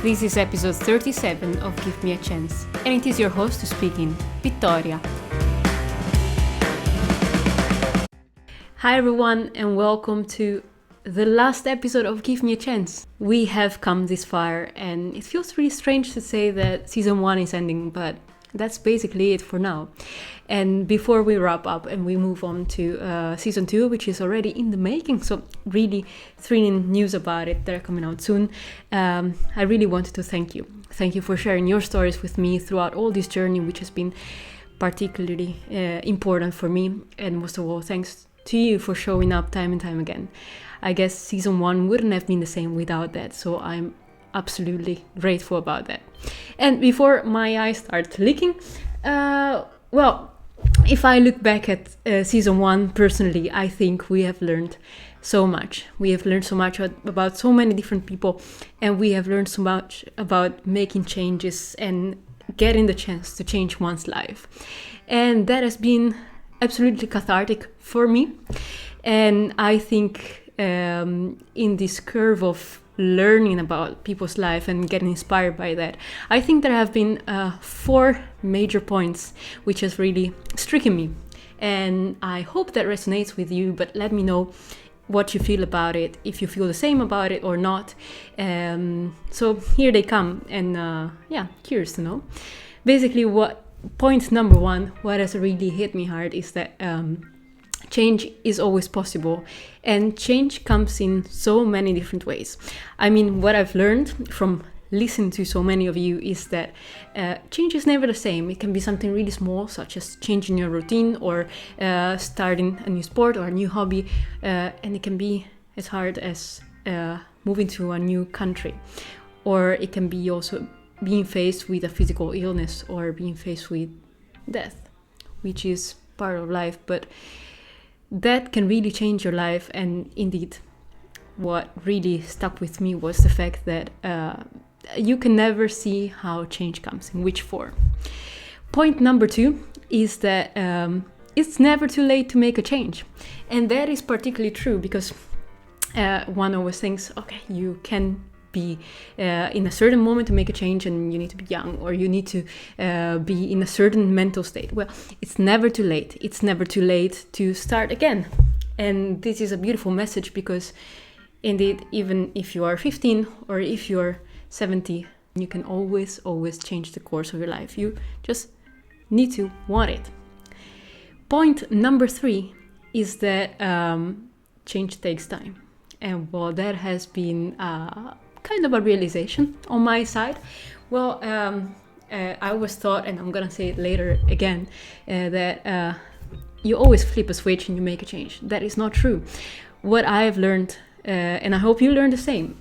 This is episode 37 of Give Me a Chance, and it is your host speaking, Vittoria. Hi everyone, and welcome to the last episode of Give Me a Chance. We have come this far, and it feels really strange to say that season 1 is ending, but that's basically it for now. And before we wrap up and we move on to season 2, which is already in the making, so really thrilling news about it, they're coming out soon, I really wanted to thank you. Thank you for sharing your stories with me throughout all this journey, which has been particularly important for me, and most of all, thanks to you for showing up time and time again. I guess season 1 wouldn't have been the same without that, so I'm absolutely grateful about that. And before my eyes start leaking, if I look back at season 1 personally, I think we have learned so much. We have learned so much about so many different people, and we have learned so much about making changes and getting the chance to change one's life. And that has been absolutely cathartic for me. And I think in this curve of learning about people's life and getting inspired by that, I think there have been 4 major points which has really stricken me, and I hope that resonates with you. But let me know what you feel about it, if you feel the same about it or not. So here they come, and curious to know. Basically, point number 1, what has really hit me hard is that change is always possible, and change comes in so many different ways. I mean, what I've learned from listening to so many of you is that change is never the same. It can be something really small, such as changing your routine or starting a new sport or a new hobby, and it can be as hard as moving to a new country, or it can be also being faced with a physical illness or being faced with death, which is part of life, but that can really change your life. And indeed, what really stuck with me was the fact that you can never see how change comes, in which form. Point number 2 is that it's never too late to make a change. And that is particularly true because one always thinks, okay, you can be in a certain moment to make a change, and you need to be young, or you need to be in a certain mental state. Well, it's never too late. It's never too late to start again. And this is a beautiful message because indeed, even if you are 15 or if you're 70, you can always change the course of your life. You just need to want it. Point number 3 is that change takes time. And well, that has been kind of a realization on my side. Well, I always thought, and I'm gonna say it later again, that you always flip a switch and you make a change. That is not true. What I've learned, and I hope you learn the same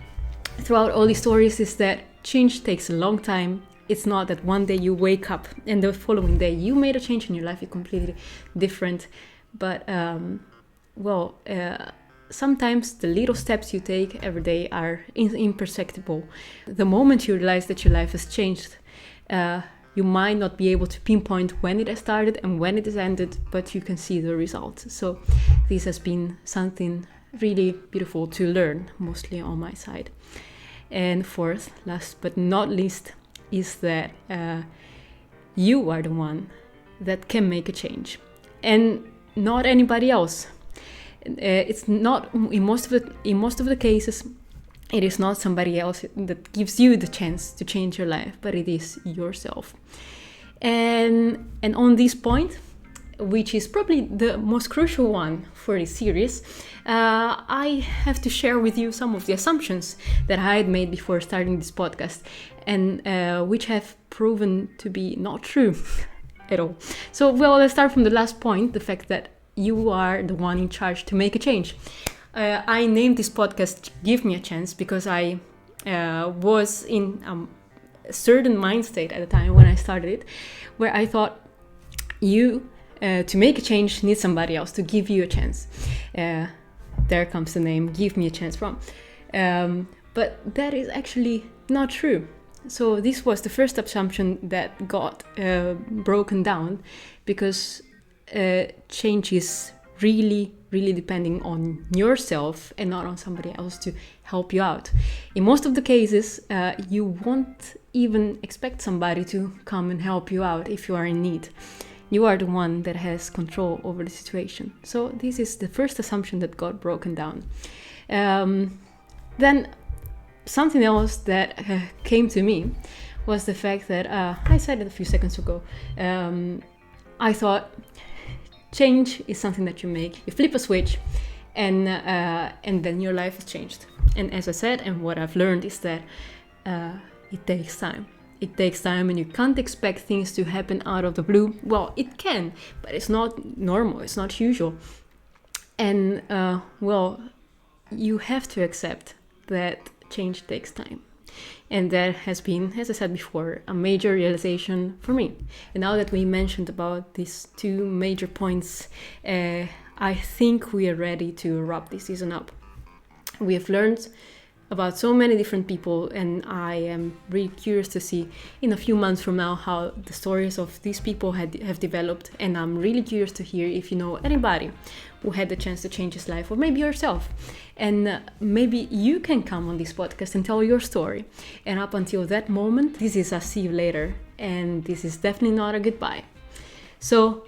throughout all these stories, is that change takes a long time. It's not that one day you wake up and the following day you made a change in your life, it's completely different. But sometimes the little steps you take every day are imperceptible. The moment you realize that your life has changed, you might not be able to pinpoint when it has started and when it has ended, but you can see the result. So this has been something really beautiful to learn, mostly on my side. And fourth, last but not least, is that you are the one that can make a change, and not anybody else. It's not, in most of the cases, it is not somebody else that gives you the chance to change your life, but it is yourself. And on this point, which is probably the most crucial one for this series, I have to share with you some of the assumptions that I had made before starting this podcast, and which have proven to be not true at all. So, well, let's start from the last point, the fact that you are the one in charge to make a change. I named this podcast Give Me a Chance because I was in a certain mind state at the time when I started it, where I thought you, to make a change, need somebody else to give you a chance. There comes the name Give Me a Chance from. But that is actually not true. So this was the first assumption that got broken down, because change is really depending on yourself and not on somebody else to help you out. In most of the cases, you won't even expect somebody to come and help you out if you are in need. You are the one that has control over the situation. So this is the first assumption that got broken down. Then something else that came to me was the fact that I said it a few seconds ago. I thought change is something that you make. You flip a switch, and then your life is changed. And as I said, and what I've learned is that it takes time. It takes time, and you can't expect things to happen out of the blue. Well, it can, but it's not normal. It's not usual. And you have to accept that change takes time. And that has been, as I said before, a major realization for me. And now that we mentioned about these two major points, I think we are ready to wrap this season up. We have learned about so many different people, and I am really curious to see in a few months from now how the stories of these people have developed. And I'm really curious to hear if you know anybody who had the chance to change his life, or maybe yourself. And maybe you can come on this podcast and tell your story. And up until that moment, this is a see you later, and this is definitely not a goodbye. So,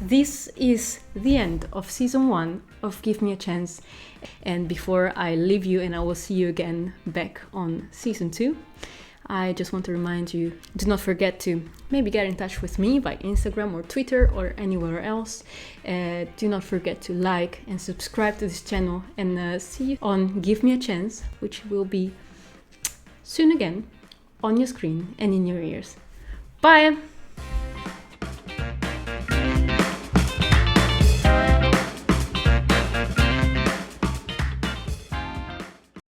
this is the end of season 1 of Give Me a Chance. And before I leave you and I will see you again back on season 2, I just want to remind you, do not forget to maybe get in touch with me by Instagram or Twitter or anywhere else. Do not forget to like and subscribe to this channel, and see you on Give Me a Chance, which will be soon again on your screen and in your ears. Bye!